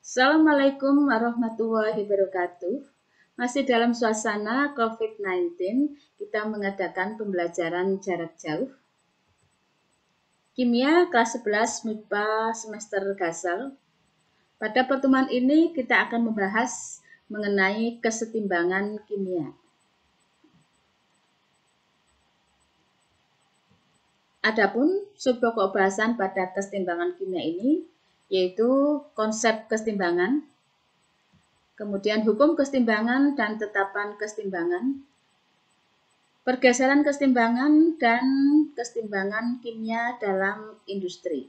Assalamualaikum warahmatullahi wabarakatuh. Masih dalam suasana COVID-19, kita mengadakan pembelajaran jarak jauh. Kimia kelas 11 MIPA semester Gasal. Pada pertemuan ini kita akan membahas mengenai kesetimbangan kimia. Adapun subpokok bahasan pada kesetimbangan kimia ini yaitu konsep kesetimbangan, kemudian hukum kesetimbangan dan tetapan kesetimbangan, pergeseran kesetimbangan dan kesetimbangan kimia dalam industri.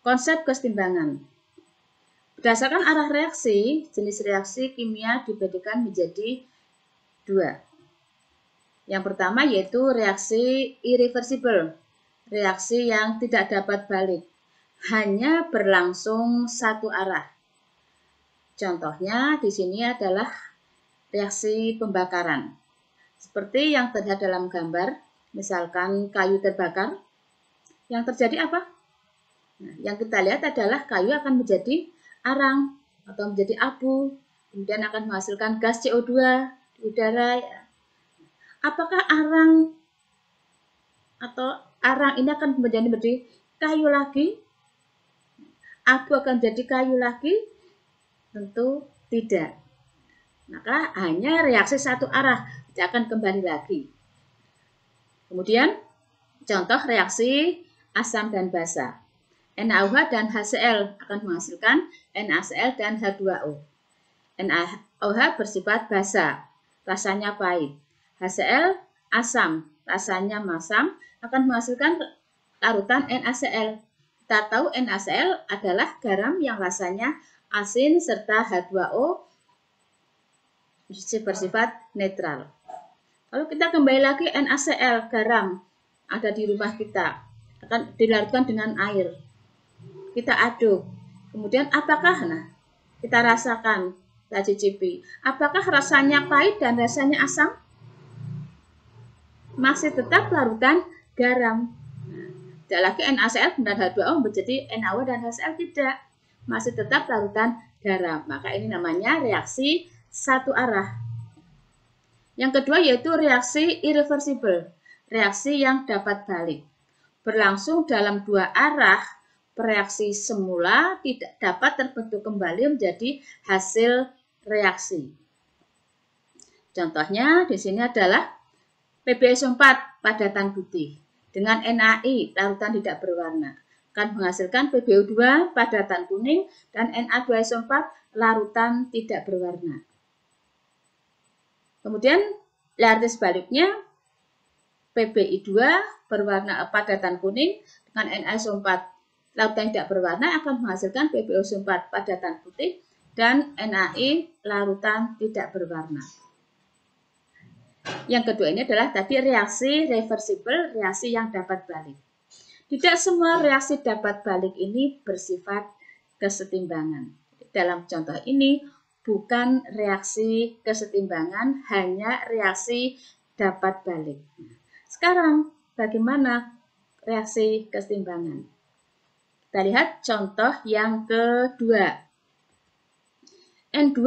Konsep kesetimbangan. Berdasarkan arah reaksi, jenis reaksi kimia dibedakan menjadi dua. Yang pertama yaitu reaksi irreversible, reaksi yang tidak dapat balik, hanya berlangsung satu arah. Contohnya di sini adalah reaksi pembakaran. Seperti yang terlihat dalam gambar, misalkan kayu terbakar, yang terjadi apa? Nah, yang kita lihat adalah kayu akan menjadi arang atau menjadi abu, kemudian akan menghasilkan gas CO2 di udara. Apakah arang ini akan menjadi kayu lagi? Abu akan menjadi kayu lagi? Tentu tidak. Maka hanya reaksi satu arah, tidak akan kembali lagi. Kemudian contoh reaksi asam dan basa. NaOH dan HCl akan menghasilkan NaCl dan H2O. NaOH bersifat basa, rasanya pahit. HCl asam, rasanya masam, akan menghasilkan larutan NaCl. Kita tahu NaCl adalah garam yang rasanya asin serta H2O bersifat netral. Kalau kita kembali lagi NaCl, garam ada di rumah kita, akan dilarutkan dengan air. Kita aduk. Kemudian apakah kita rasakan, kita cicipi. Apakah rasanya pahit dan rasanya asam? Masih tetap larutan garam. Tidak lagi NaCl dan H2O menjadi NaOH dan HCl, tidak. Masih tetap larutan garam. Maka ini namanya reaksi satu arah. Yang kedua yaitu reaksi irreversible, reaksi yang dapat balik. Berlangsung dalam dua arah, reaksi semula tidak dapat terbentuk kembali menjadi hasil reaksi. Contohnya di sini adalah PbSO4 padatan putih dengan NaI larutan tidak berwarna akan menghasilkan PbO2 padatan kuning dan Na2SO4 larutan tidak berwarna. Kemudian larutan sebaliknya PbI2 berwarna padatan kuning dengan NaSO4 larutan tidak berwarna akan menghasilkan PbO4 padatan putih dan NaI larutan tidak berwarna. Yang kedua ini adalah tadi reaksi reversible, reaksi yang dapat balik. Tidak semua reaksi dapat balik ini bersifat kesetimbangan. Dalam contoh ini bukan reaksi kesetimbangan, hanya reaksi dapat balik. Sekarang bagaimana reaksi kesetimbangan? Kita lihat contoh yang kedua. N2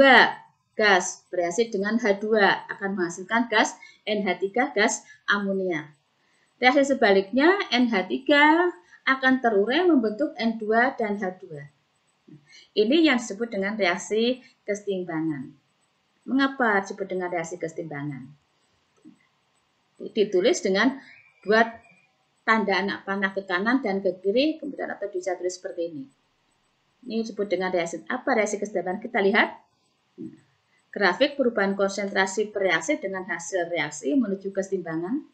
gas bereaksi dengan H2 akan menghasilkan gas NH3 gas amonia. Reaksi sebaliknya NH3 akan terurai membentuk N2 dan H2. Ini yang disebut dengan reaksi kesetimbangan. Mengapa disebut dengan reaksi kesetimbangan? Ditulis dengan buat tanda anak panah ke kanan dan ke kiri, kemudian atau bisa tulis seperti ini. Ini disebut dengan reaksi. Apa reaksi kesetimbangan? Kita lihat. Grafik perubahan konsentrasi per reaksi dengan hasil reaksi menuju kesetimbangan.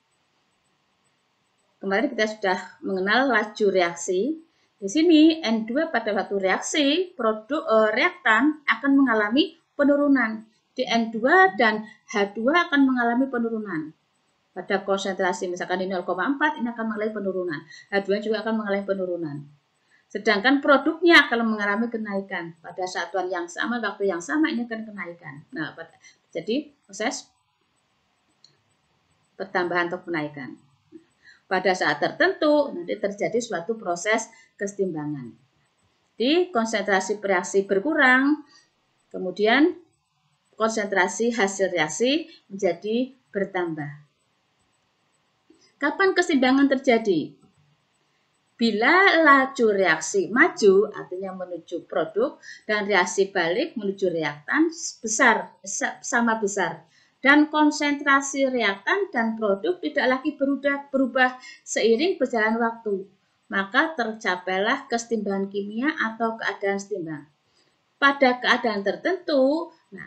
Kemarin kita sudah mengenal laju reaksi. Di sini N2 pada waktu reaksi, produk reaktan akan mengalami penurunan. Di N2 dan H2 akan mengalami penurunan. Pada konsentrasi misalkan di 0,4 ini akan mengalami penurunan. H2 juga akan mengalami penurunan. Sedangkan produknya akan mengalami kenaikan. Pada satuan yang sama, waktu yang sama ini akan kenaikan. Nah, jadi proses pertambahan atau kenaikan. Pada saat tertentu nanti terjadi suatu proses kesetimbangan. Jadi konsentrasi reaksi berkurang, kemudian konsentrasi hasil reaksi menjadi bertambah. Kapan keseimbangan terjadi? Bila laju reaksi maju, artinya menuju produk, dan reaksi balik menuju reaktan sama besar. Dan konsentrasi reaktan dan produk tidak lagi berubah seiring berjalan waktu. Maka tercapailah keseimbangan kimia atau keadaan seimbang. Pada keadaan tertentu, nah,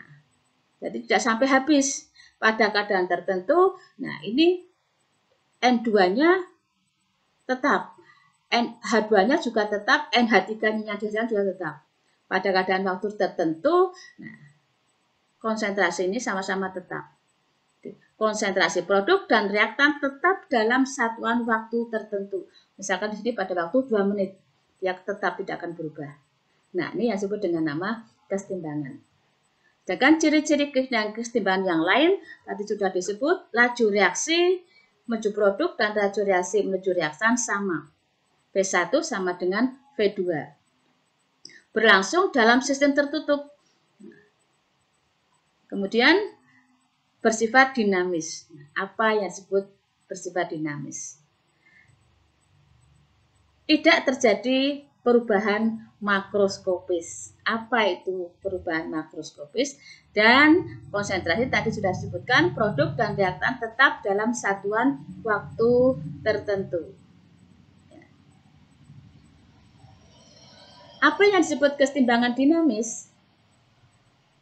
jadi tidak sampai habis. Pada keadaan tertentu, nah ini N2-nya tetap. H2-nya juga tetap, NH3-nya juga tetap. Pada keadaan waktu tertentu, nah, konsentrasi ini sama-sama tetap. Konsentrasi produk dan reaktan tetap dalam satuan waktu tertentu. Misalkan di sini pada waktu 2 menit, dia tetap tidak akan berubah. Nah, ini yang disebut dengan nama keseimbangan. Sedangkan ciri-ciri keseimbangan yang lain, tadi sudah disebut, laju reaksi menuju produk dan laju reaksi menuju reaktan sama. V1 sama dengan V2. Berlangsung dalam sistem tertutup. Kemudian bersifat dinamis. Apa yang disebut bersifat dinamis? Tidak terjadi perubahan makroskopis. Apa itu perubahan makroskopis? Dan konsentrasi tadi sudah disebutkan, produk dan reaktan tetap dalam satuan waktu tertentu. Apa yang disebut keseimbangan dinamis?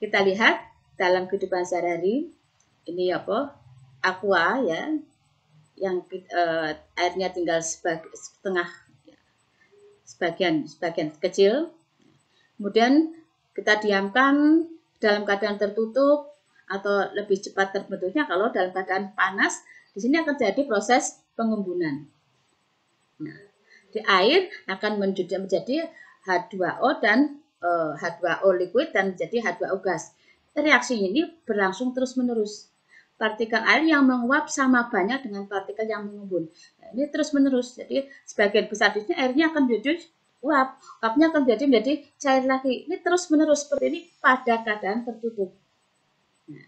Kita lihat dalam kehidupan sehari-hari, ini apa? Aqua ya, yang airnya tinggal sebagian kecil. Kemudian kita diamkan dalam keadaan tertutup atau lebih cepat terbentuknya kalau dalam keadaan panas. Di sini akan terjadi proses pengembunan. Nah, di air akan menjadi H2O dan H2O liquid dan menjadi H2O gas. Reaksi ini berlangsung terus-menerus. Partikel air yang menguap sama banyak dengan partikel yang mengembun. Nah, ini terus-menerus. Jadi sebagian besar di sini airnya akan menjadi uap. Uapnya akan menjadi cair lagi. Ini terus-menerus seperti ini pada keadaan tertutup. Nah,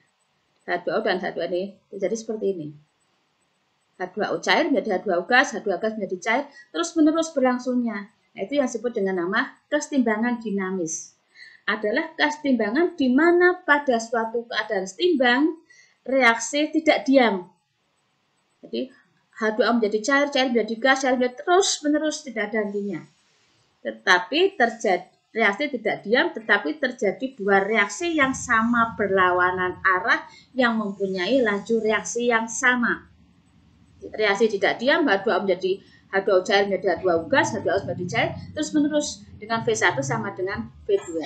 H2O dan H2O ini terjadi seperti ini. H2O cair menjadi H2O gas menjadi cair, terus-menerus berlangsungnya. Nah, itu yang disebut dengan nama keseimbangan dinamis. Adalah keseimbangan di mana pada suatu keadaan seimbang, reaksi tidak diam. Jadi, H2O menjadi cair menjadi gas, cair menjadi terus-menerus, tidak ada hentinya. Tetapi reaksi tidak diam, tetapi terjadi dua reaksi yang sama berlawanan arah yang mempunyai laju reaksi yang sama. Reaksi tidak diam, H2O menjadi H2O cair menjadi H2O gas, H2O menjadi cair, terus menerus dengan V1 sama dengan V2.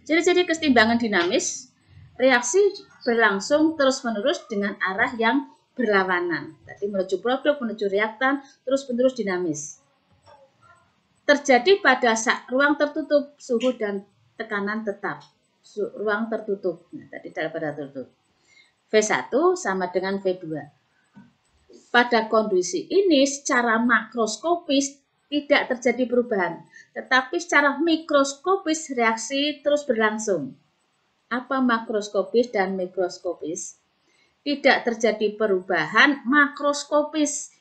Ciri-ciri keseimbangan dinamis, reaksi berlangsung terus-menerus dengan arah yang berlawanan. Tadi menuju produk, menuju reaktan, terus-menerus dinamis. Terjadi pada ruang tertutup, suhu dan tekanan tetap. Ruang tertutup, nah, tadi pada tertutup. V1 sama dengan V2. Pada kondisi ini secara makroskopis tidak terjadi perubahan, tetapi secara mikroskopis reaksi terus berlangsung. Apa makroskopis dan mikroskopis? Tidak terjadi perubahan makroskopis,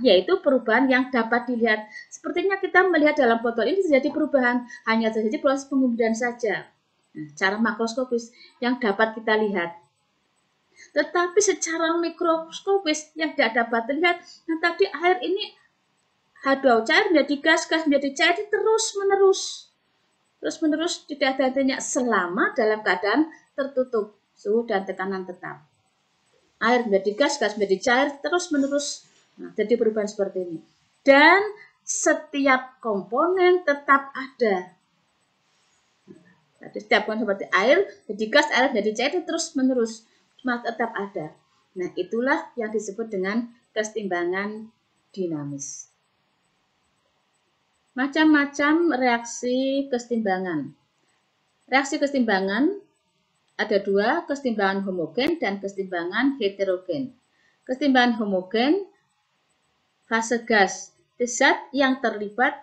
yaitu perubahan yang dapat dilihat. Sepertinya kita melihat dalam botol ini terjadi perubahan, hanya terjadi proses pengembunan saja. Nah, cara makroskopis yang dapat kita lihat. Tetapi secara mikroskopis yang tidak dapat terlihat, nah tadi air ini H2O cair menjadi gas, gas menjadi cair terus-menerus. Terus-menerus tidak ada hentinya selama dalam keadaan tertutup, suhu dan tekanan tetap. Air menjadi gas, gas menjadi cair terus-menerus. Nah, jadi perubahan seperti ini. Dan setiap komponen tetap ada. Jadi setiap komponen seperti air, jadi gas, air menjadi cair terus-menerus. Tetap ada. Nah, itulah yang disebut dengan keseimbangan dinamis. Macam-macam reaksi keseimbangan. Reaksi keseimbangan ada dua, keseimbangan homogen dan keseimbangan heterogen. Keseimbangan homogen, fase gas, zat yang terlibat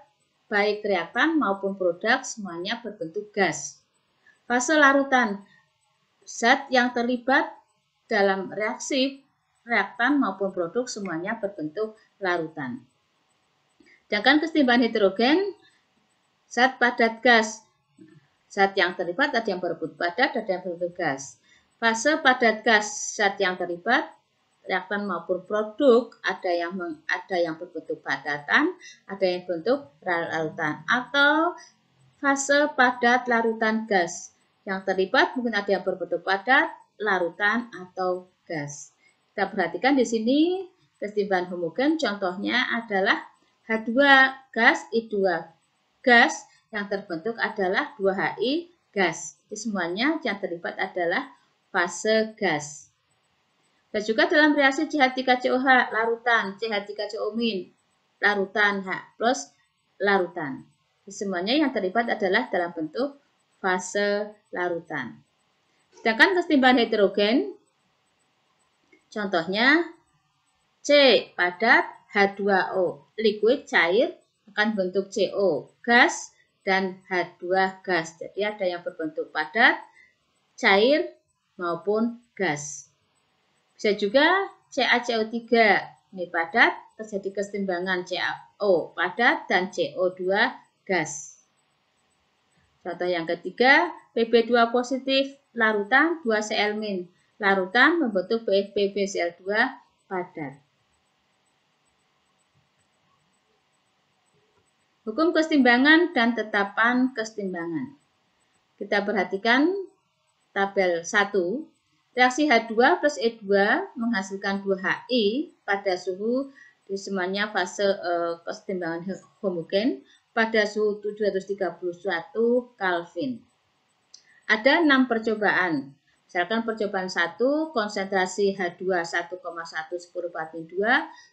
baik reaktan maupun produk semuanya berbentuk gas. Fase larutan, zat yang terlibat dalam reaksi reaktan maupun produk semuanya berbentuk larutan. Sedangkan kesetimbangan hidrogen, zat padat gas. Zat yang terlibat ada yang berbentuk padat, ada yang berbentuk gas. Fase padat gas, zat yang terlibat reaktan maupun produk ada yang berbentuk padatan, ada yang berbentuk larutan. Atau fase padat larutan gas. Yang terlibat mungkin ada yang berbentuk padat, larutan, atau gas. Kita perhatikan di sini kesetimbangan homogen contohnya adalah H2 gas, I2 gas, yang terbentuk adalah 2HI gas. Jadi semuanya yang terlibat adalah fase gas. Dan juga dalam reaksi CH3COH larutan, CH3CO- larutan, H plus larutan. Jadi semuanya yang terlibat adalah dalam bentuk fase larutan. Sedangkan kesetimbangan hidrogen, contohnya C padat, H2O liquid cair akan bentuk CO gas dan H2 gas. Jadi ada yang berbentuk padat, cair maupun gas. Bisa juga CaCO3 ini padat, terjadi kesetimbangan CaO padat dan CO2 gas. Contoh yang ketiga, Pb2 positif larutan 2Cl- larutan membentuk PbCl2 padat. Hukum kesetimbangan dan tetapan kesetimbangan. Kita perhatikan tabel 1. Reaksi H2 plus E2 menghasilkan 2HI pada suhu di semuanya fase kesetimbangan homogen pada suhu 731 Kelvin. Ada 6 percobaan. Misalkan percobaan 1, konsentrasi H2 1,1 10⁻²,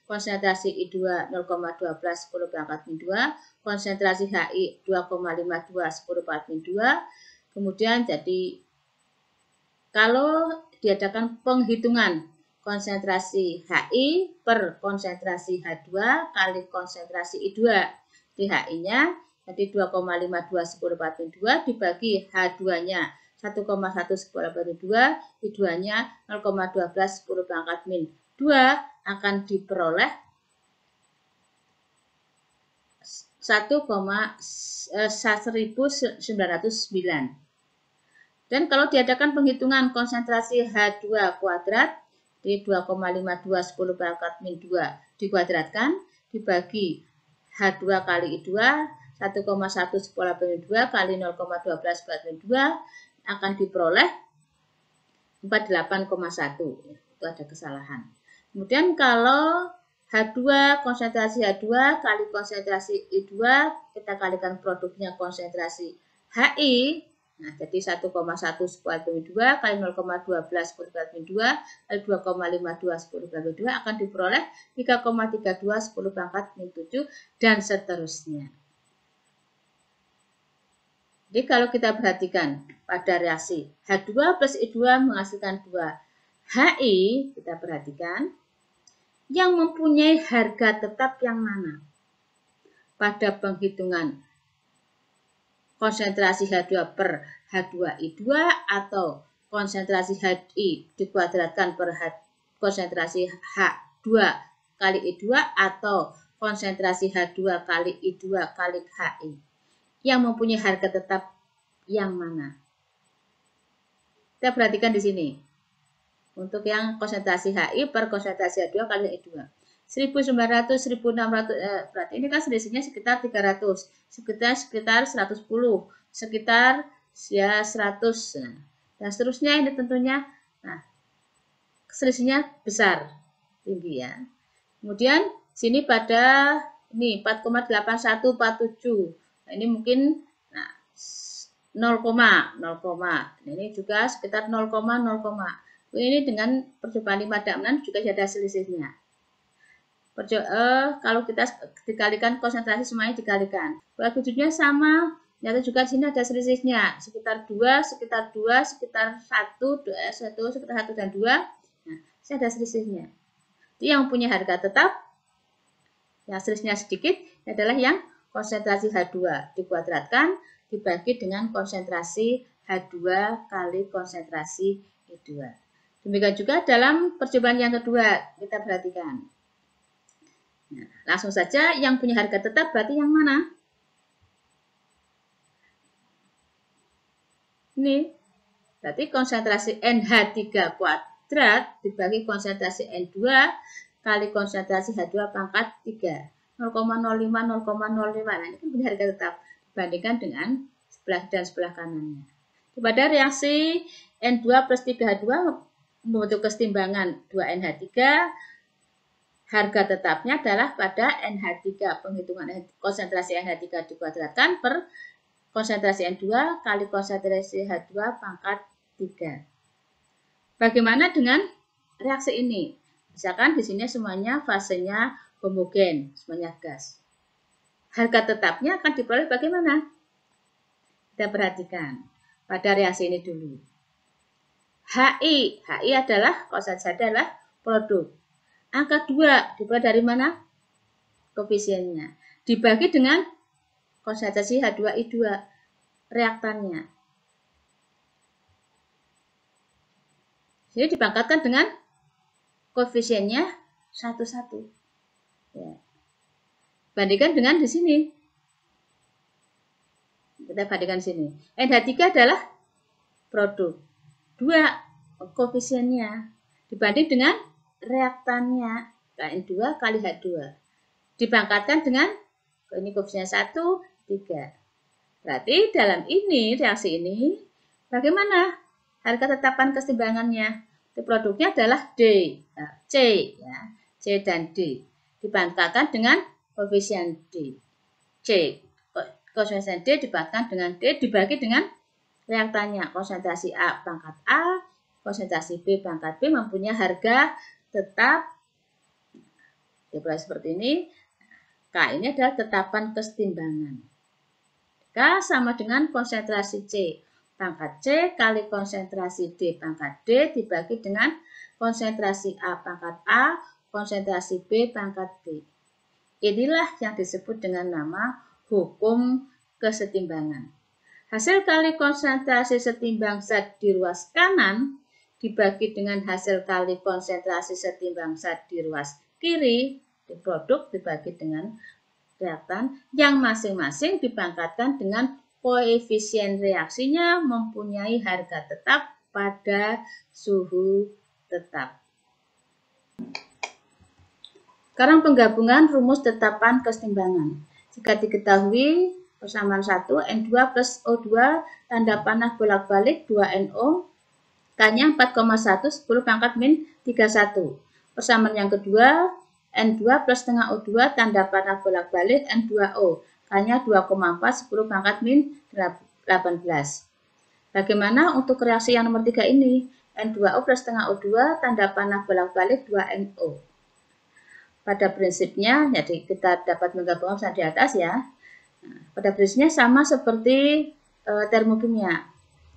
konsentrasi I2 0,12 10⁻², konsentrasi HI 2,52 10⁻². Kemudian jadi kalau diadakan penghitungan konsentrasi HI per konsentrasi H2 kali konsentrasi I2 di HI-nya, jadi 2,52 10⁻² dibagi H2-nya 1,1 10⁻², I2-nya 0,12 10⁻², akan diperoleh 1909. Dan kalau diadakan penghitungan konsentrasi H2 kuadrat di 2,52 10⁻² dikuadratkan dibagi H2 kali I2 1,1 10⁻² kali 0,12 akan diperoleh 48,1. Itu ada kesalahan. Kemudian kalau H2 konsentrasi H2 kali konsentrasi I2 kita kalikan produknya konsentrasi HI. Nah, jadi 1,1 10⁻² kali 0,12 10⁻² kali 2,52 10⁻² akan diperoleh 3,32 10⁻⁷ dan seterusnya. Jadi kalau kita perhatikan pada reaksi H2 plus I2 menghasilkan 2HI, kita perhatikan yang mempunyai harga tetap yang mana? Pada penghitungan konsentrasi H2 per H2I2 atau konsentrasi HI dikuadratkan per konsentrasi H2 kali I2 atau konsentrasi H2 kali I2 kali HI. Yang mempunyai harga tetap yang mana? Kita perhatikan di sini. Untuk yang konsentrasi HI per konsentrasi H2 kali I2. 1900, 1600, berarti ini kan selisihnya sekitar 300, sekitar 110, sekitar ya 100. Dan seterusnya ini tentunya, nah, selisihnya besar, tinggi ya. Kemudian sini pada ini 4,8147. Nah, ini mungkin 0, ini juga sekitar 0, ini dengan percobaan 5 dan 6 juga ada selisihnya. Kalau kita dikalikan konsentrasi semuanya dikalikan. Magnitudenya sama, ternyata juga di sini ada selisihnya. Sekitar 2, sekitar 1, sekitar 1 dan 2. Nah, ini ada selisihnya. Jadi yang punya harga tetap, yang selisihnya sedikit adalah yang konsentrasi H2 dikuadratkan dibagi dengan konsentrasi H2 kali konsentrasi E2. Demikian juga dalam percobaan yang kedua, kita perhatikan. Nah, langsung saja yang punya harga tetap berarti yang mana? Ini. Berarti konsentrasi NH3 kuadrat dibagi konsentrasi N2 kali konsentrasi H2 pangkat 3. 0,05, 0,05. Nah, ini kan punya harga tetap dibandingkan dengan sebelah dan sebelah kanannya. Pada reaksi N2 plus 3H2 membentuk kesetimbangan 2NH3, harga tetapnya adalah pada NH3, penghitungan konsentrasi NH3 dikuadratkan per konsentrasi N2 kali konsentrasi H2 pangkat 3. Bagaimana dengan reaksi ini? Misalkan di sini semuanya fasenya homogen, semuanya gas. Harga tetapnya akan diperoleh bagaimana? Kita perhatikan pada reaksi ini dulu. HI adalah konsentrasi adalah produk. Angka 2 diperoleh dari mana? Koefisiennya. Dibagi dengan konsentrasi H2I2 reaktannya. Jadi dipangkatkan dengan koefisiennya 1,1. Ya. Bandingkan dengan di sini. Kita bandingkan sini. NH3 adalah produk. 2 koefisiennya dibanding dengan reaktannya N2 kali H2. Dipangkatkan dengan ini koefisiennya 1, 3. Berarti dalam ini reaksi ini bagaimana harga tetapan kesetimbangannya? Produknya adalah D, C ya, C dan D. Dipangkatkan dengan koefisien D. C koefisien D dipangkatkan dengan D dibagi dengan reaktannya. Konsentrasi A pangkat A, konsentrasi B pangkat B mempunyai harga tetap diperoleh seperti ini. K ini adalah tetapan kesetimbangan. K sama dengan konsentrasi C pangkat C kali konsentrasi D pangkat D dibagi dengan konsentrasi A pangkat A, konsentrasi B pangkat B. Inilah yang disebut dengan nama hukum kesetimbangan. Hasil kali konsentrasi setimbang zat di ruas kanan dibagi dengan hasil kali konsentrasi setimbang zat di ruas kiri, di produk dibagi dengan reaktan yang masing-masing dipangkatkan dengan koefisien reaksinya mempunyai harga tetap pada suhu tetap. Sekarang penggabungan rumus tetapan kesetimbangan. Jika diketahui persamaan 1, N2 plus O2 tanda panah bolak-balik 2NO, K-nya 4,1, 10 pangkat min 31. Persamaan yang kedua, N2 plus setengah O2 tanda panah bolak-balik N2O, K-nya 2,4, 10 pangkat min 18. Bagaimana untuk reaksi yang nomor 3 ini? N2O plus setengah O2 tanda panah bolak-balik 2NO. Pada prinsipnya, jadi kita dapat menggabungkan di atas ya. Nah, pada prinsipnya sama seperti termokimia.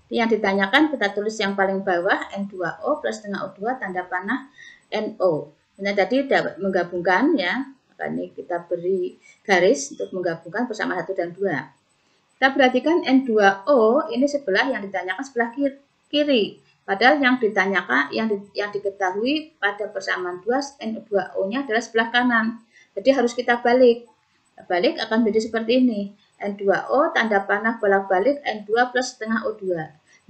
Yang ditanyakan kita tulis yang paling bawah N2O plus setengah O2 tanda panah NO. Nah, tadi dapat menggabungkan ya. Maka ini kita beri garis untuk menggabungkan persamaan 1 dan 2. Kita perhatikan N2O ini sebelah yang ditanyakan sebelah kiri. Padahal yang ditanyakan, yang diketahui pada persamaan 2, N2O-nya adalah sebelah kanan. Jadi harus kita balik. Balik akan menjadi seperti ini. N2O tanda panah bolak-balik N2 plus setengah O2.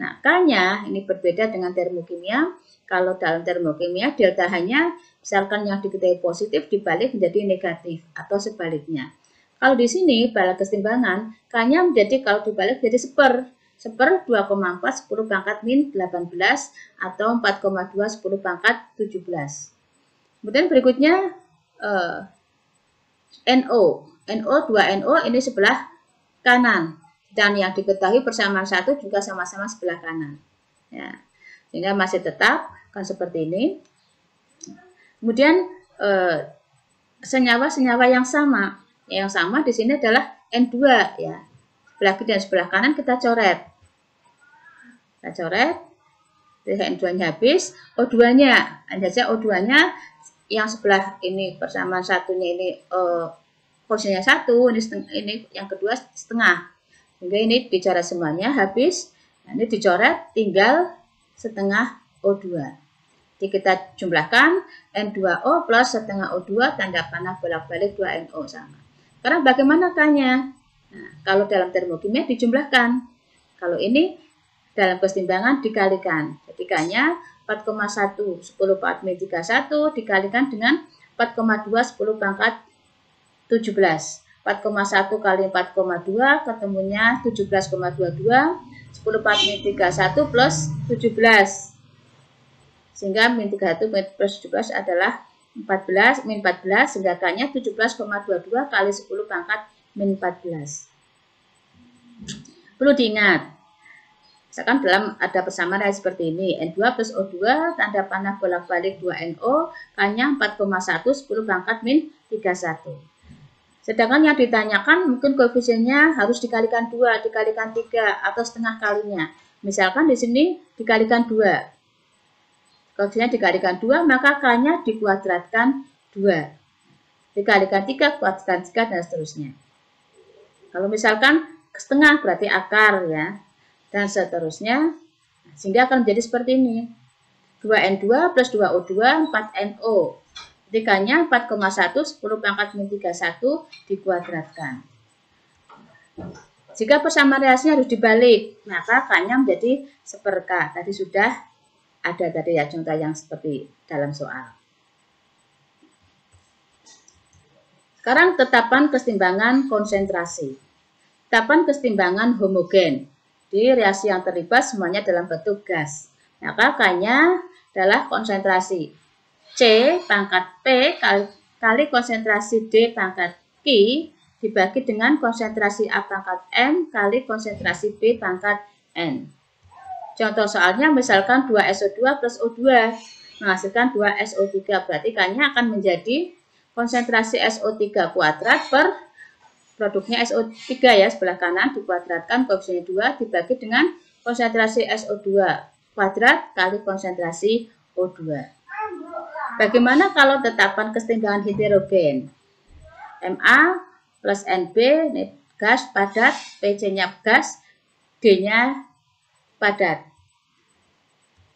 Nah, K-nya ini berbeda dengan termokimia. Kalau dalam termokimia, delta H-nya misalkan yang diketahui positif dibalik menjadi negatif atau sebaliknya. Kalau di sini, pada kesetimbangan, K-nya menjadi kalau dibalik jadi seper 2,4 10 pangkat min 18 atau 4,2 10 pangkat 17. Kemudian berikutnya NO 2NO ini sebelah kanan dan yang diketahui persamaan 1 juga sama-sama sebelah kanan ya, sehingga masih tetap kan seperti ini. Kemudian senyawa-senyawa yang sama di sini adalah N2 ya. Sebelah kiri dan sebelah kanan kita coret. N2-nya habis, O2-nya, hanya saja O2-nya yang sebelah ini persamaan satunya ini porsinya 1, ini yang kedua setengah. Sehingga ini dicoret semuanya habis. Nah, ini dicoret tinggal setengah O2. Jadi kita jumlahkan N2O plus setengah O2 tanda panah bolak-balik 2NO sama. Sekarang bagaimana K-nya? Nah, kalau dalam termokimia dijumlahkan. Kalau ini dalam kesetimbangan dikalikan. Jadi K-nya 4,1 10 4 min 31 dikalikan dengan 4,2 10 pangkat 17. 4,1 kali 4,2 ketemunya 17,22. 10 4 min 31 plus 17. Sehingga min 31 plus 17 adalah 14, min 14, sehingga K-nya 17,22 kali 10 pangkat min 14. Perlu diingat, misalkan ada persamaan seperti ini, N2 plus O2, tanda panah bolak-balik 2NO, K-nya 4,1, 10 pangkat min 31. Sedangkan yang ditanyakan mungkin koefisiennya harus dikalikan 2, dikalikan 3, atau setengah kalinya. Misalkan di sini dikalikan 2. Koefisiennya dikalikan 2, maka K-nya dikuadratkan 2. Dikalikan 3, kuadratkan 3, dan seterusnya. Kalau misalkan setengah berarti akar ya. Dan seterusnya. Sehingga akan menjadi seperti ini. 2N2 plus 2O2, 4NO. Jadi K-nya 4,1, 10 pangkat min 31 dikuadratkan. Jika persamaan reaksinya harus dibalik, maka K-nya menjadi 1/K. Tadi sudah ada tadi ya contoh yang seperti dalam soal. Sekarang tetapan kesetimbangan konsentrasi. Tetapan kesetimbangan homogen. Di reaksi yang terlibat semuanya dalam bentuk gas. Maka K-nya adalah konsentrasi C pangkat P kali konsentrasi D pangkat Q dibagi dengan konsentrasi A pangkat M kali konsentrasi B pangkat N. Contoh soalnya misalkan 2SO2 plus O2 menghasilkan 2SO3, berarti K-nya akan menjadi konsentrasi SO3 kuadrat per produknya SO3 ya, sebelah kanan dikuadratkan koefisiennya 2 dibagi dengan konsentrasi SO2 kuadrat kali konsentrasi O2. Bagaimana kalau tetapan kesetimbangan heterogen? Ma plus NB, ini gas padat, PC-nya gas, D-nya padat.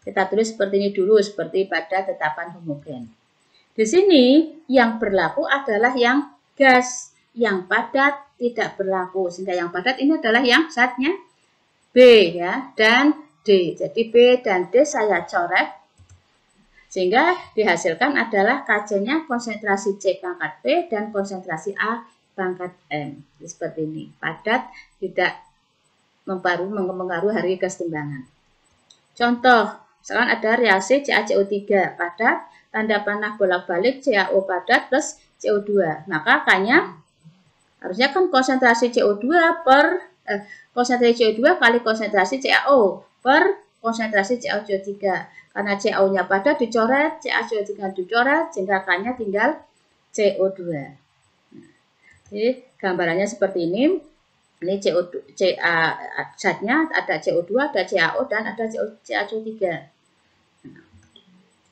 Kita tulis seperti ini dulu, seperti pada tetapan homogen. Di sini yang berlaku adalah yang gas, yang padat tidak berlaku. Sehingga yang padat ini adalah yang zatnya B ya, dan D. Jadi B dan D saya coret. Sehingga dihasilkan adalah KC-nya konsentrasi C pangkat P dan konsentrasi A pangkat M. Seperti ini, padat tidak mempengaruhi hari kesetimbangan. Contoh, misalkan ada reaksi CaCO3 padat, tanda panah bolak-balik CaO padat plus CO2. Maka K-nya harusnya kan konsentrasi CO2 konsentrasi CO2 kali konsentrasi CaO per konsentrasi CaCO3. Karena CaO-nya padat dicoret, CaCO3 dicoret, sehingga K-nya tinggal CO2. Jadi gambarannya seperti ini. Ini zatnya ada CO2, ada CaO, dan ada CaCO3.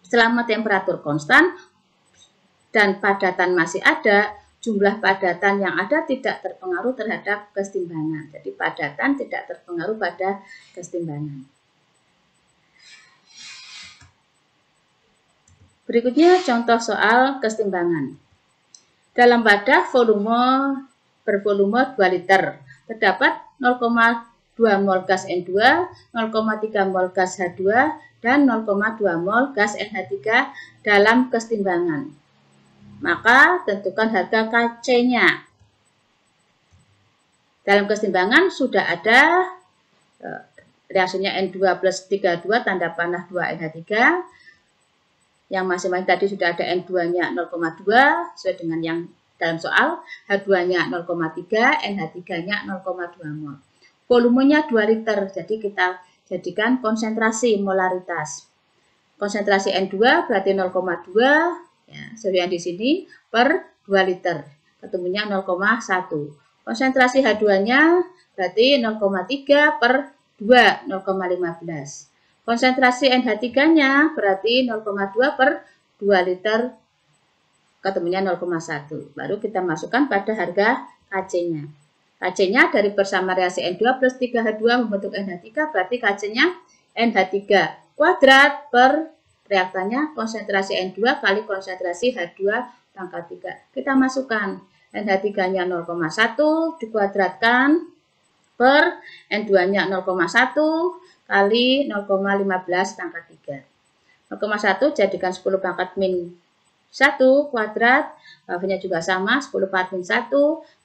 Selama temperatur konstan dan padatan masih ada, jumlah padatan yang ada tidak terpengaruh terhadap kesetimbangan. Jadi padatan tidak terpengaruh pada kesetimbangan. Berikutnya contoh soal kesetimbangan. Dalam wadah bervolume 2 liter. Terdapat 0,2 mol gas N2, 0,3 mol gas H2, dan 0,2 mol gas NH3 dalam kesetimbangan. Maka tentukan harga KC-nya. Dalam kesetimbangan sudah ada reaksinya N2 plus 32 tanda panah 2NH3. Yang masing-masing tadi sudah ada N2-nya 0,2 sesuai dengan yang dalam soal, H2-nya 0,3, NH3-nya 0,2 mol. Volumenya 2 liter, jadi kita jadikan konsentrasi molaritas. Konsentrasi N2 berarti 0,2, ya, sesuai yang di sini, per 2 liter. Ketemunya 0,1. Konsentrasi H2-nya berarti 0,3 per 2, 0,15. Konsentrasi NH3-nya berarti 0,2 per 2 liter ketemunya 0,1. Baru kita masukkan pada harga KC-nya. KC-nya dari bersama reaksi N2 plus 3H2 membentuk NH3, berarti KC-nya NH3 kuadrat per reaktannya konsentrasi N2 kali konsentrasi H2 pangkat 3. Kita masukkan NH3-nya 0,1 dikuadratkan per N2-nya 0,1 kali 0,15 pangkat 3. 0,1 jadikan 10 pangkat min 1 kuadrat, bawahnya juga sama 10 pangkat min 1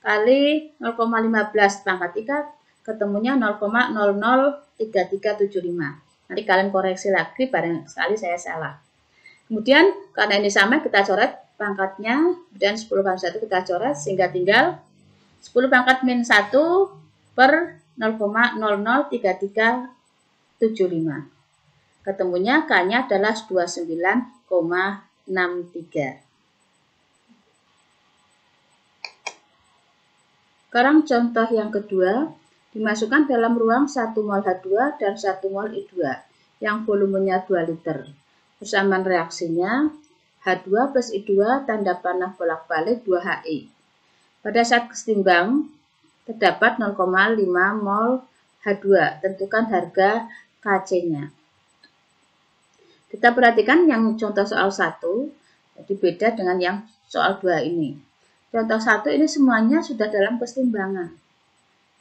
kali 0,15 pangkat 3, ketemunya 0,003375. Nanti kalian koreksi lagi, barang sekali saya salah. Kemudian karena ini sama, kita coret pangkatnya, dan 10 pangkat 1 kita coret, sehingga tinggal 10 pangkat min 1 per 0,003375. Ketemunya K-nya adalah 29,63. Sekarang contoh yang kedua, dimasukkan dalam ruang 1 mol H2 dan 1 mol I2 yang volumenya 2 liter. Persamaan reaksinya H2 plus I2 tanda panah bolak-balik 2HI. Pada saat ketimbang terdapat 0,5 mol H2. Tentukan harga KC-nya. Kita perhatikan yang contoh soal 1, jadi beda dengan yang soal 2 ini. Contoh 1 ini semuanya sudah dalam kesetimbangan.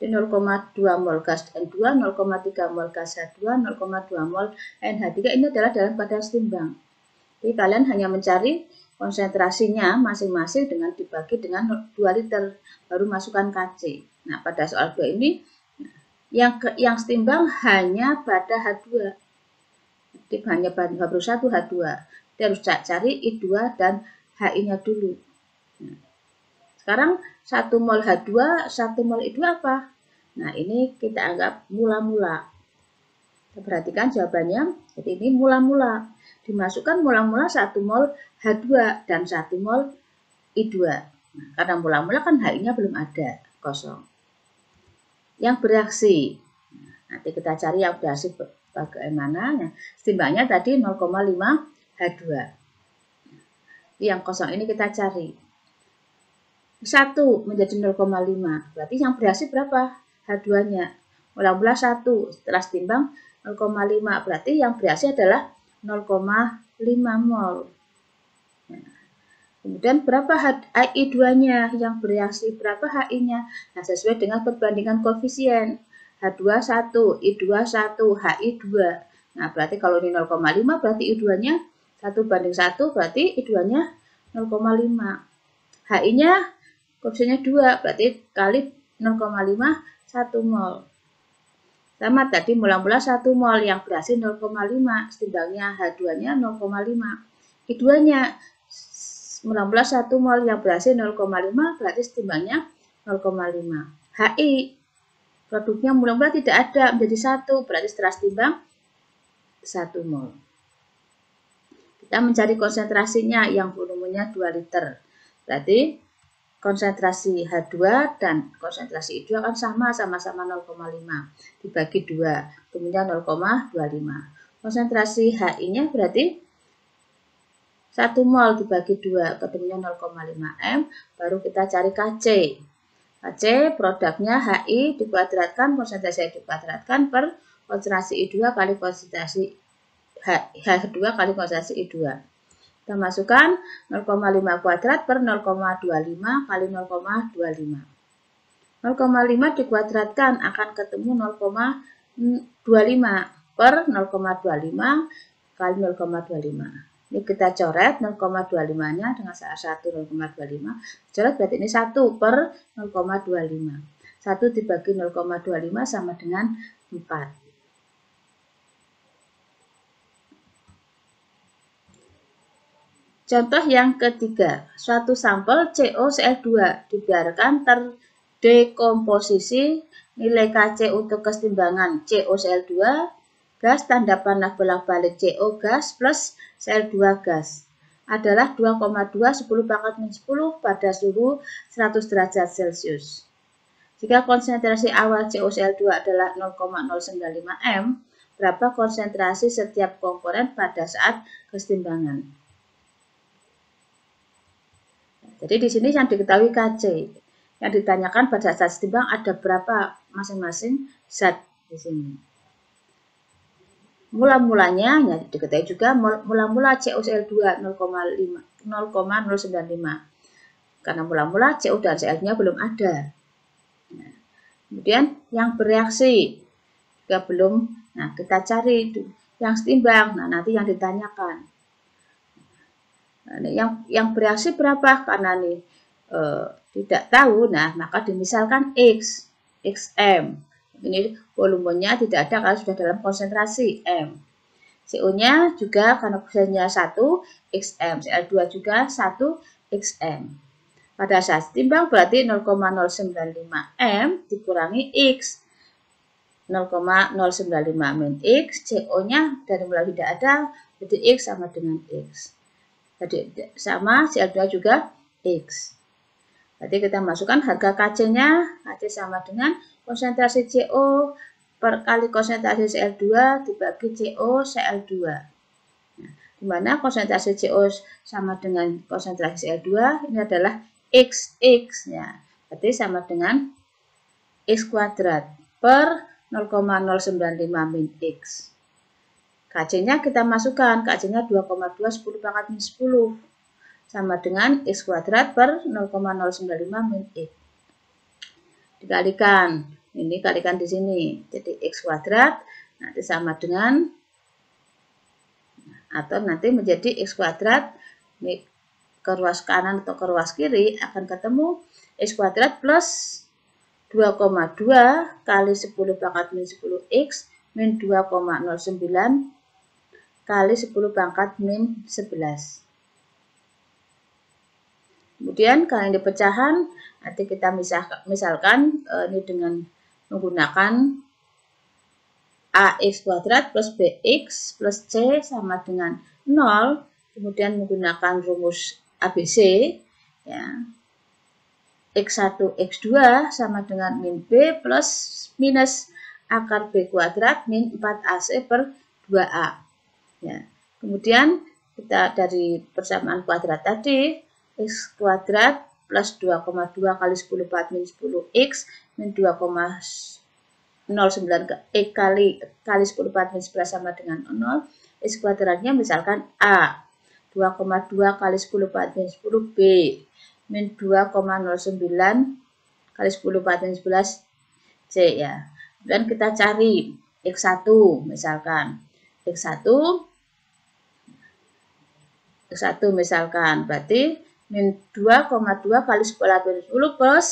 Di 0,2 mol gas N2, 0,3 mol gas H2, 0,2 mol NH3 ini adalah dalam keadaan setimbang. Jadi kalian hanya mencari konsentrasinya masing-masing dengan dibagi dengan 2 liter, baru masukkan KC. Nah, pada soal 2 ini, yang setimbang hanya pada H2. Jadi hanya baru 1 H2. Kita harus cari I2 dan HI-nya dulu. Nah, sekarang 1 mol H2, 1 mol I2 apa? Nah, ini kita anggap mula-mula. Kita perhatikan jawabannya. Jadi ini mula-mula. Dimasukkan mula-mula 1 mol H2 dan 1 mol I2. Nah, karena mula-mula kan HI-nya belum ada, kosong. Yang bereaksi. Nanti kita cari yang bereaksi bagaimana. Nah, setimbangnya tadi 0,5 H2. Yang kosong ini kita cari. 1 menjadi 0,5. Berarti yang bereaksi berapa? H2-nya. Mula-mula 1. Setelah setimbang 0,5. Berarti yang bereaksi adalah 0,5 mol. Nah, kemudian berapa HI2-nya? Yang bereaksi berapa HI-nya? Nah, sesuai dengan perbandingan koefisien. H2 1, I2 1, HI 2. Nah, berarti kalau ini 0,5 berarti I2-nya 1 banding 1, berarti I2-nya 0,5. HI-nya koefisiennya 2, berarti kali 0,5, 1 mol. Sama tadi mula-mula 1 mol, yang bereaksi 0,5, setimbangnya H2-nya 0,5. I2-nya mula-mula 1 mol, yang bereaksi 0,5, berarti setimbangnya 0,5. HI produknya mula-mula tidak ada, menjadi 1, berarti setelah setimbang 1 mol. Kita mencari konsentrasinya yang volumenya 2 liter. Berarti konsentrasi H2 dan konsentrasi I2 akan sama-sama 0,5. Dibagi 2, kemudian 0,25. Konsentrasi HI-nya berarti 1 mol dibagi 2, ketemunya 0,5 M. Baru kita cari KC. KC produknya HI dikuadratkan, konsentrasi HI dikuadratkan per konsentrasi I2 kali konsentrasi H2 kali konsentrasi I2. Kita masukkan 0,5 kuadrat per 0,25 kali 0,25. 0,5 dikuadratkan akan ketemu 0,25 per 0,25 kali 0,25. Ini kita coret 0,25-nya dengan salah satu 0,25. Coret berarti ini 1 per 0,25. 1 dibagi 0,25 sama dengan 4. Contoh yang ketiga, suatu sampel CoCl2 dibiarkan terdekomposisi, nilai Kc untuk kesetimbangan CoCl2, gas tanda panah bolak-balik CO gas plus Cl2 gas adalah 2,2 10 pangkat min 10 pada suhu 100 derajat Celcius. Jika konsentrasi awal CoCl2 adalah 0,095 M, berapa konsentrasi setiap komponen pada saat kesetimbangan? Jadi di sini yang diketahui Kc. Yang ditanyakan pada saat timbang ada berapa masing-masing zat di sini. Mula-mulanya ya diketahui juga mula-mula CuCl2 0,095. Karena mula-mula CO dan Cl-nya belum ada. Nah, kemudian yang bereaksi juga belum. Nah, kita cari itu yang setimbang. Nah, nanti yang ditanyakan. Nah, yang bereaksi berapa? Karena nih tidak tahu, nah maka dimisalkan X, XM. Ini volumenya tidak ada kalau sudah dalam konsentrasi M. CO-nya juga karena konsentrasinya 1 XM, Cl2 juga 1 XM. Pada saat timbang berarti 0,095 M dikurangi X. 0,095 min X, CO-nya dari mulai tidak ada, jadi X sama dengan X. Jadi sama Cl2 juga X. Berarti kita masukkan harga Kc-nya, Kc sama dengan konsentrasi CO per kali konsentrasi Cl2 dibagi CO Cl2. Nah, di mana konsentrasi CO sama dengan konsentrasi Cl2 ini adalah XX ya. Berarti sama dengan X kuadrat per 0,095 min X. Kc-nya kita masukkan, Kc-nya 2,2 10 pangkat min 10 sama dengan X kuadrat per 0,095 min X. Dikalikan, ini kalikan di sini, jadi X kuadrat nanti sama dengan, atau nanti menjadi X kuadrat, ini ke ruas kanan atau ke ruas kiri akan ketemu X kuadrat plus 2,2 kali 10 pangkat min 10X min 2,09 kali 10 pangkat min 11. Kemudian kalau ini pecahan, nanti kita misalkan ini dengan menggunakan AX kuadrat plus BX plus C sama dengan 0. Kemudian menggunakan rumus ABC, ya. X1, X2 sama dengan min B plus minus akar B kuadrat min 4AC per 2A. Ya. Kemudian kita dari persamaan kuadrat tadi, X kuadrat plus 2,2 kali 10 pangkat min 10X min 2,09 X kali 10 pangkat min 11 sama dengan 0. X kuadratnya misalkan A. 2,2 kali 10 pangkat min 10 B min 2,09 kali 10 pangkat min 11 C ya. Dan kita cari X1 misalkan. X1 misalkan berarti min 2,2 kali 10 min 10 plus.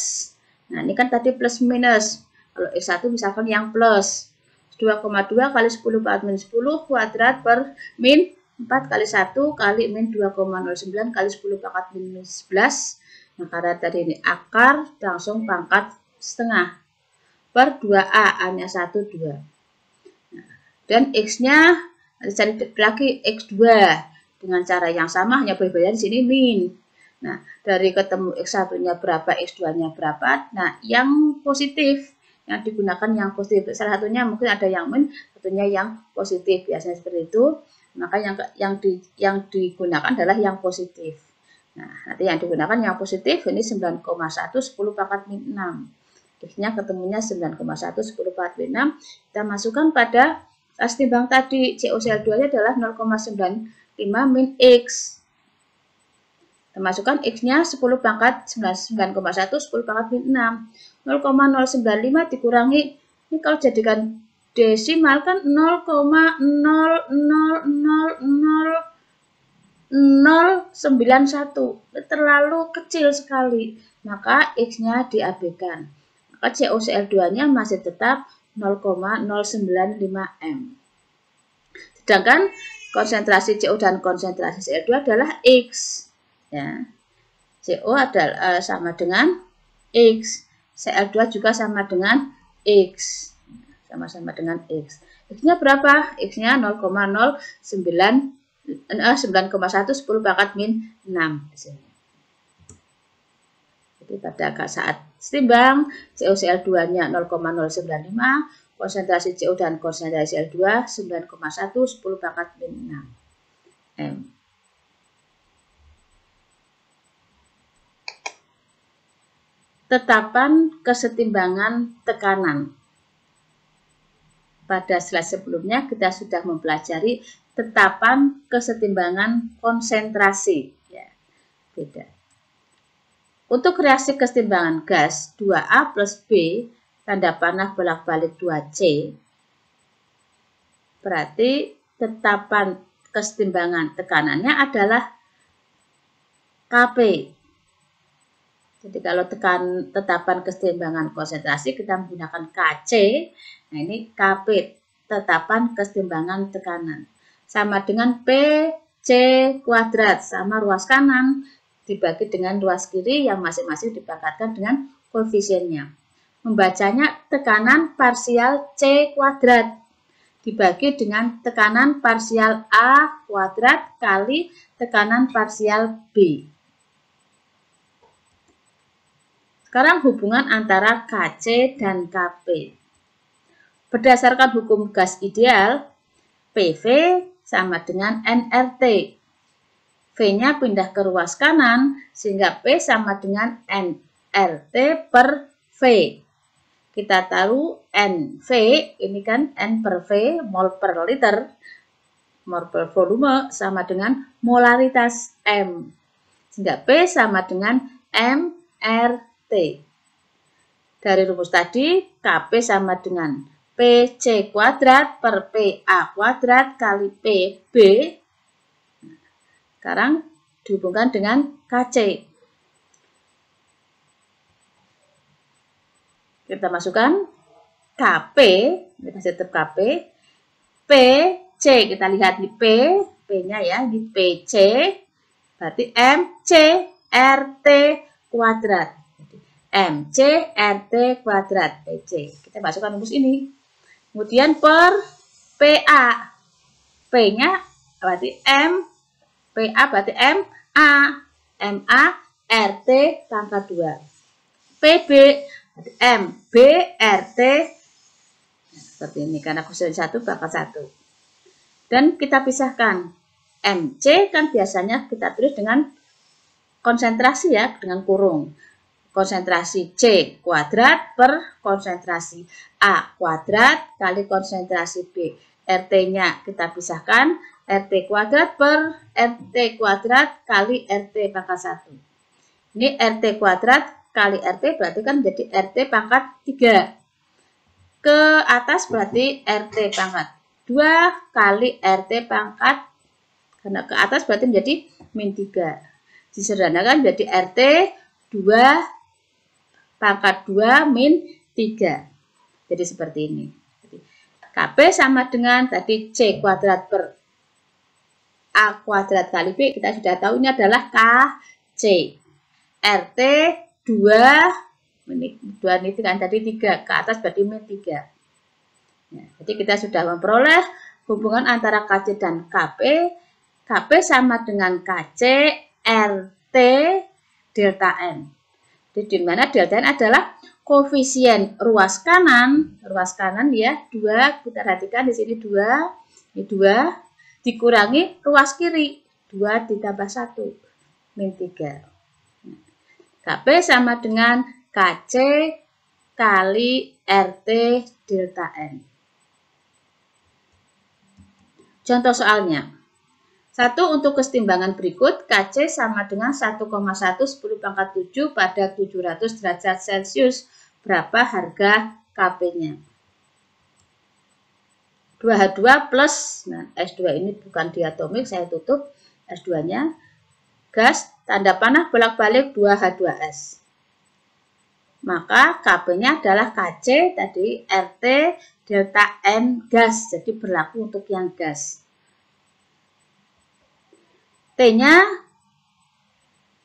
Nah, ini kan tadi plus minus. Kalau X1 misalkan yang plus. 2,2 kali 10 pangkat min 10 kuadrat per min 4 kali 1 kali min 2,09 kali 10 pangkat min 11. Nah, karena tadi ini akar langsung pangkat setengah per 2A, A-nya 1, 2. Nah, dan X-nya cari lagi X2 dengan cara yang sama, hanya berbeda di sini min. Nah, dari ketemu X1-nya berapa, X2-nya berapa. Nah, yang positif yang digunakan yang positif. Salah satunya mungkin ada yang min, satunya yang positif. Biasanya seperti itu. Maka yang digunakan adalah yang positif. Nah, nanti yang digunakan yang positif ini 9,1 10 pangkat min 6. X-nya ketemunya 9,1 10 pangkat min 6. Kita masukkan pada tas timbang tadi. CuCl2-nya adalah 0,95 min X. Kita masukkan X-nya 10 pangkat 9,1 10 pangkat min 6. 0,095 dikurangi, ini kalau jadikan desimal kan 0,0000091, terlalu kecil sekali, maka X-nya diabaikan. Maka CuCl2-nya masih tetap 0,095 M. Sedangkan konsentrasi CO dan konsentrasi Cl2 adalah X. Ya. CO adalah sama dengan X. Cl2 juga sama dengan X. Sama-sama dengan X. X-nya berapa? X-nya 0,1 10 pangkat min 6 di sini. Jadi pada saat timbang CuCl2-nya 0,095, konsentrasi CO dan konsentrasi Cl2 9,1 10 pangkat min 6 M. tetapan kesetimbangan tekanan. Pada slide sebelumnya kita sudah mempelajari tetapan kesetimbangan konsentrasi. Ya, beda. Untuk reaksi kesetimbangan gas 2A plus B, tanda panah bolak-balik 2C, berarti tetapan kesetimbangan tekanannya adalah Kp. Jadi kalau tetapan kesetimbangan konsentrasi kita menggunakan Kc, nah ini Kp, tetapan kesetimbangan tekanan. Sama dengan PC kuadrat, sama ruas kanan dibagi dengan ruas kiri yang masing-masing dipangkatkan dengan koefisiennya. Membacanya tekanan parsial C kuadrat dibagi dengan tekanan parsial A kuadrat kali tekanan parsial B. Sekarang hubungan antara Kc dan Kp. Berdasarkan hukum gas ideal, PV sama dengan nRT. V-nya pindah ke ruas kanan, sehingga P sama dengan nRT per V. Kita tahu NV, ini kan N per V, mol per liter, mol per volume, sama dengan molaritas M. Sehingga P sama dengan mRT. Dari rumus tadi, Kp sama dengan PC kuadrat per PA kuadrat kali PB. Sekarang dihubungkan dengan Kc. Kita masukkan Kp, kita tetap Kp, PC, kita lihat di P, P-nya ya, di PC, berarti MC RT kuadrat. MC RT kuadrat PC. Kita masukkan rumus ini. Kemudian per PA. P-nya berarti M. PA berarti MA. MA RT pangkat 2. PB berarti MB RT. Nah, seperti ini karena koefisien 1 pangkat 1. Dan kita pisahkan. MC kan biasanya kita tulis dengan konsentrasi ya, dengan kurung. Konsentrasi C kuadrat per konsentrasi A kuadrat kali konsentrasi B. RT-nya kita pisahkan, RT kuadrat per RT kuadrat kali RT pangkat 1. Ini RT kuadrat kali RT berarti kan menjadi RT pangkat 3. Ke atas berarti RT pangkat 2 kali RT pangkat, karena ke atas berarti menjadi min 3. Disederhanakan menjadi RT 2 pangkat 2 min 3. Jadi seperti ini. Kp sama dengan tadi C kuadrat per A kuadrat kali B. Kita sudah tahu ini adalah Kc. RT 2, ini kan tadi 3. Ke atas berarti min 3. Ya, jadi kita sudah memperoleh hubungan antara Kc dan Kp. Kp sama dengan Kc RT delta N. Jadi di mana delta N adalah koefisien ruas kanan ya, 2, kita perhatikan di sini 2, ini 2, dikurangi ruas kiri, 2 ditambah 1, min 3. Kp sama dengan Kc kali RT delta N. Contoh soalnya. 1. Untuk kesetimbangan berikut, Kc sama dengan 1,1 10 pangkat 7 pada 700 derajat Celcius. Berapa harga Kp-nya? 2H2 plus, nah S2 ini bukan diatomik, saya tutup S2-nya. Gas, tanda panah bolak-balik 2H2S. Maka Kp-nya adalah Kc, tadi RT delta N gas, jadi berlaku untuk yang gas. T-nya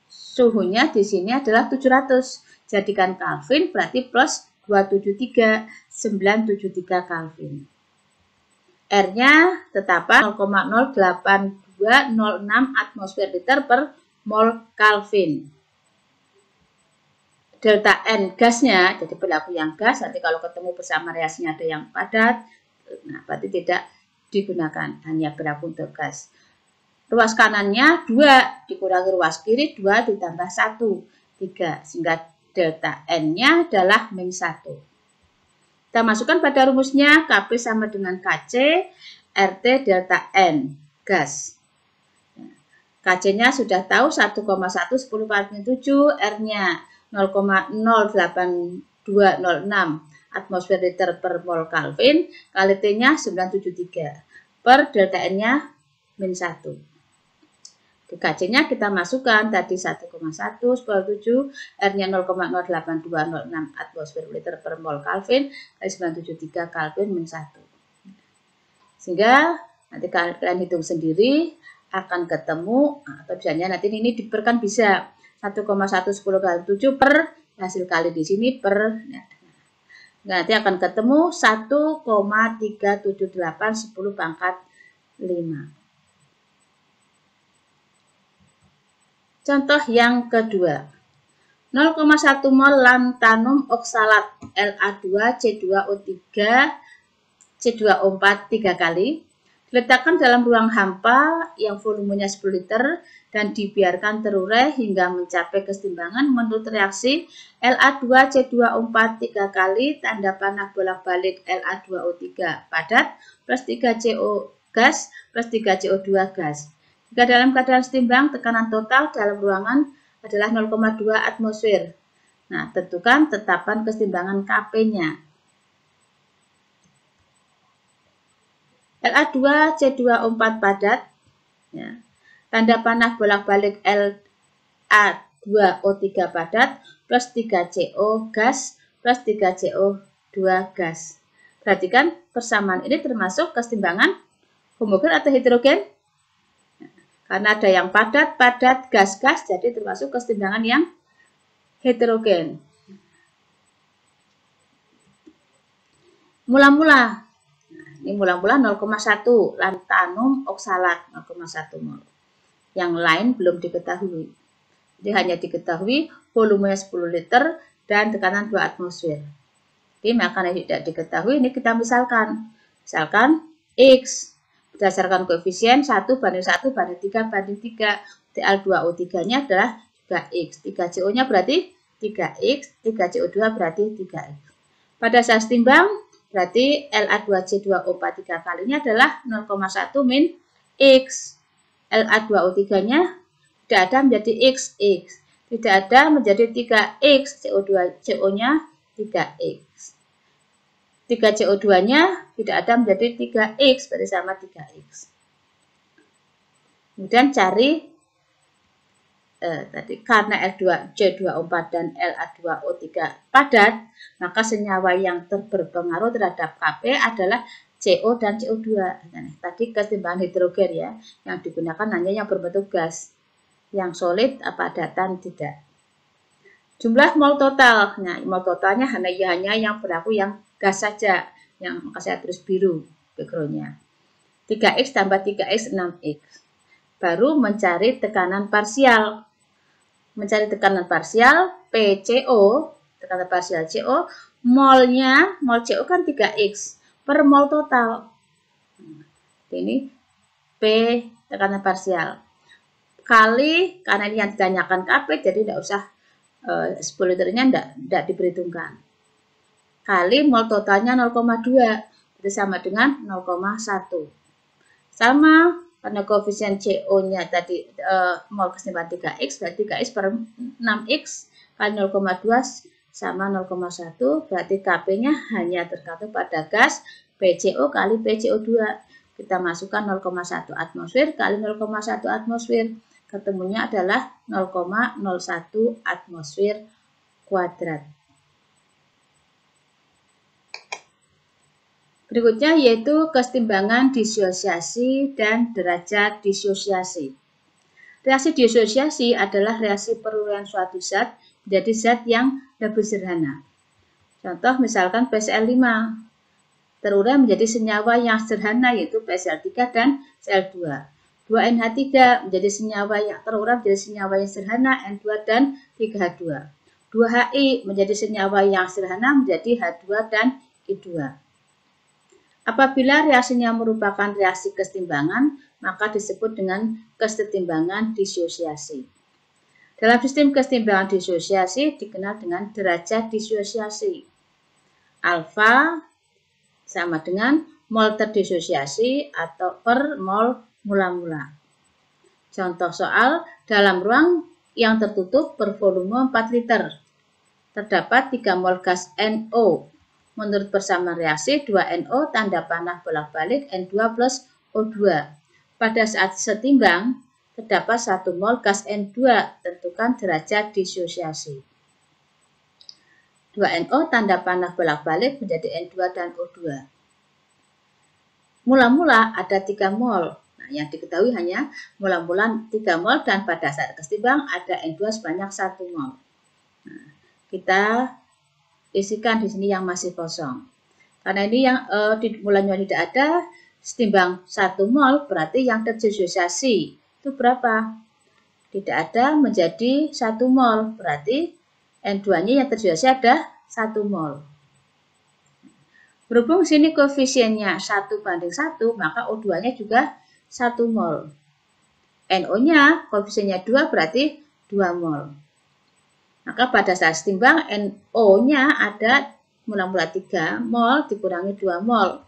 suhunya di sini adalah 700. Jadikan Kelvin berarti plus 273, 973 Kelvin. R-nya tetapan 0,08206 atmosfer liter per mol Kelvin. Delta N gasnya, jadi berlaku yang gas, nanti kalau ketemu bersama reaksinya ada yang padat, nah berarti tidak digunakan, hanya berlaku untuk gas. Ruas kanannya 2, dikurangi ruas kiri 2 ditambah 1, 3. Sehingga delta N-nya adalah min 1. Kita masukkan pada rumusnya Kp sama dengan Kc, RT delta N, gas. Kc-nya sudah tahu 1,1 10 × 7, R-nya 0,08206 atmosfer liter per mol Kelvin, kali T-nya 973, per delta N-nya min 1. Di Kc-nya kita masukkan tadi 1,1 10 7, R-nya 0,08206 atmosfer liter per mol Kelvin, kali 973 Kelvin min 1. Sehingga nanti kalian hitung sendiri, akan ketemu, atau misalnya nanti ini diperkan bisa 1,1 10 kali 7 per hasil kali di sini per, nanti akan ketemu 1,378 10 pangkat 5. Contoh yang kedua, 0,1 mol lantanum oksalat La2C2O3 C2O4 3 kali diletakkan dalam ruang hampa yang volumenya 10 liter dan dibiarkan terurai hingga mencapai kesetimbangan menurut reaksi La2C2O4 3 kali tanda panah bolak-balik La2O3 padat plus 3CO gas plus 3CO2 gas. Jika dalam keadaan setimbang, tekanan total dalam ruangan adalah 0,2 atmosfer. Nah, tentukan tetapan kesetimbangan Kp-nya. La2C2O4 padat, ya, tanda panah bolak-balik La2O3 padat plus 3CO gas plus 3CO2 gas. Perhatikan persamaan ini termasuk kesetimbangan homogen atau heterogen? Karena ada yang padat, gas, jadi termasuk kesetimbangan yang heterogen. Mula-mula. Ini mula-mula 0,1 lantanum oksalat 0,1 mol. Yang lain belum diketahui. Jadi hanya diketahui volumenya 10 liter dan tekanan 2 atmosfer. Jadi maka yang tidak diketahui ini kita misalkan. Misalkan X berdasarkan koefisien 1 banding 1 banding 3 banding 3. Al2O3-nya adalah juga X. 3CO-nya berarti 3X, 3CO2 berarti 3X. Pada saat timbang berarti La2C2O4 3 kalinya adalah 0,1 min X. La2O3-nya tidak ada menjadi XX. Tidak ada menjadi 3X. CO2-CO-nya 3X. 3CO2-nya tidak ada menjadi 3X. Berarti sama 3X. Kemudian cari tadi karena L2C2O4 dan La2O3 padat, maka senyawa yang berpengaruh terhadap Kp adalah CO dan CO2. Tadi kesetimbangan hidrogen ya, yang digunakan hanya yang berbentuk gas. Yang solid padatan tidak. Jumlah mol total. Nah, mol totalnya hanya yang berlaku yang gas saja, yang maka saya tulis biru backgroundnya. 3X tambah 3X 6X. Baru mencari tekanan parsial. Mencari tekanan parsial PCO, tekanan parsial CO, molnya, mol CO kan 3X per mol total. Ini P tekanan parsial. Kali, karena ini yang ditanyakan Kp, jadi tidak usah 10 liternya tidak diperhitungkan. Kali mol totalnya 0,2, itu sama dengan 0,1. Sama, karena koefisien CO-nya tadi mol kesetimbangan 3X, berarti 3X per 6X kali 0,2 sama 0,1, berarti Kp-nya hanya tergantung pada gas PCO kali PCO2. Kita masukkan 0,1 atmosfer kali 0,1 atmosfer. Ketemunya adalah 0,01 atmosfer kuadrat. Berikutnya yaitu kesetimbangan disosiasi dan derajat disosiasi. Reaksi disosiasi adalah reaksi peruraian suatu zat menjadi zat yang lebih sederhana. Contoh misalkan PCl5 terurai menjadi senyawa yang sederhana yaitu PCl3 dan Cl2. 2NH3 menjadi senyawa yang terurai menjadi senyawa yang sederhana N2 dan 3H2. 2HI menjadi senyawa yang sederhana menjadi H2 dan I2. Apabila reaksinya merupakan reaksi kesetimbangan, maka disebut dengan kesetimbangan disosiasi. Dalam sistem kesetimbangan disosiasi dikenal dengan derajat disosiasi. Alfa sama dengan mol terdisosiasi atau per mol mula-mula. Contoh soal, dalam ruang yang tertutup bervolume 4 liter, terdapat 3 mol gas NO. Menurut persamaan reaksi, 2NO tanda panah bolak-balik N2 plus O2. Pada saat setimbang, terdapat 1 mol gas N2, tentukan derajat disosiasi. 2NO tanda panah bolak-balik menjadi N2 dan O2. Mula-mula ada 3 mol. Nah, yang diketahui hanya mula-mula 3 mol dan pada saat kesetimbang ada N2 sebanyak 1 mol. Nah, kita isikan di sini yang masih kosong. Karena ini yang di mulanya tidak ada, setimbang 1 mol berarti yang terdisosiasi itu berapa? Tidak ada menjadi 1 mol, berarti N2-nya yang terdisosiasi ada 1 mol. Berhubung sini koefisiennya 1 banding 1, maka O2-nya juga 1 mol. NO-nya koefisiennya 2 berarti 2 mol. Maka pada saat setimbang NO-nya ada mula-mula 3 mol dikurangi 2 mol,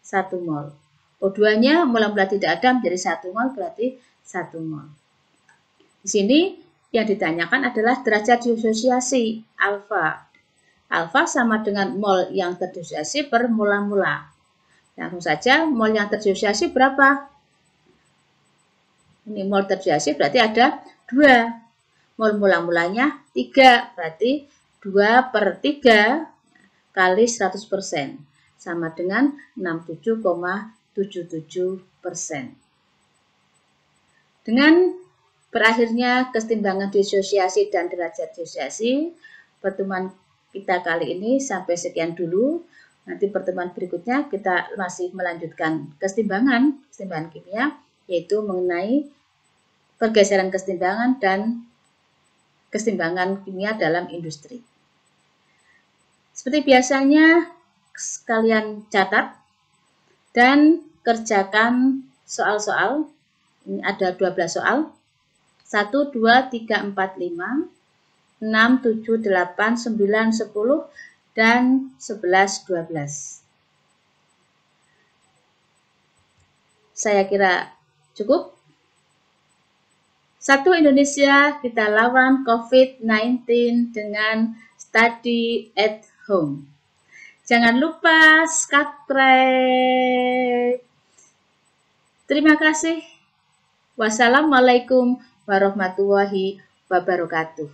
1 mol. O2-nya mula-mula tidak ada menjadi 1 mol berarti 1 mol. Di sini yang ditanyakan adalah derajat disosiasi alfa. Alfa sama dengan mol yang terdisosiasi per mula-mula. Langsung saja mol yang terdisosiasi berapa? Ini mol terdisosiasi berarti ada 2. Mol mula-mulanya 3, berarti 2 per 3 kali 100%. Sama dengan 67,77%. Dengan berakhirnya kesetimbangan disosiasi dan derajat disosiasi, pertemuan kita kali ini sampai sekian dulu. Nanti pertemuan berikutnya kita masih melanjutkan kesetimbangan kimia, yaitu mengenai pergeseran kesetimbangan dan kesetimbangan kimia dalam industri. Seperti biasanya, sekalian catat dan kerjakan soal-soal. Ini ada 12 soal. 1, 2, 3, 4, 5, 6, 7, 8, 9, 10, dan 11, 12. Saya kira cukup. 1. Indonesia kita lawan COVID-19 dengan study at home. Jangan lupa subscribe. Terima kasih. Wassalamualaikum warahmatullahi wabarakatuh.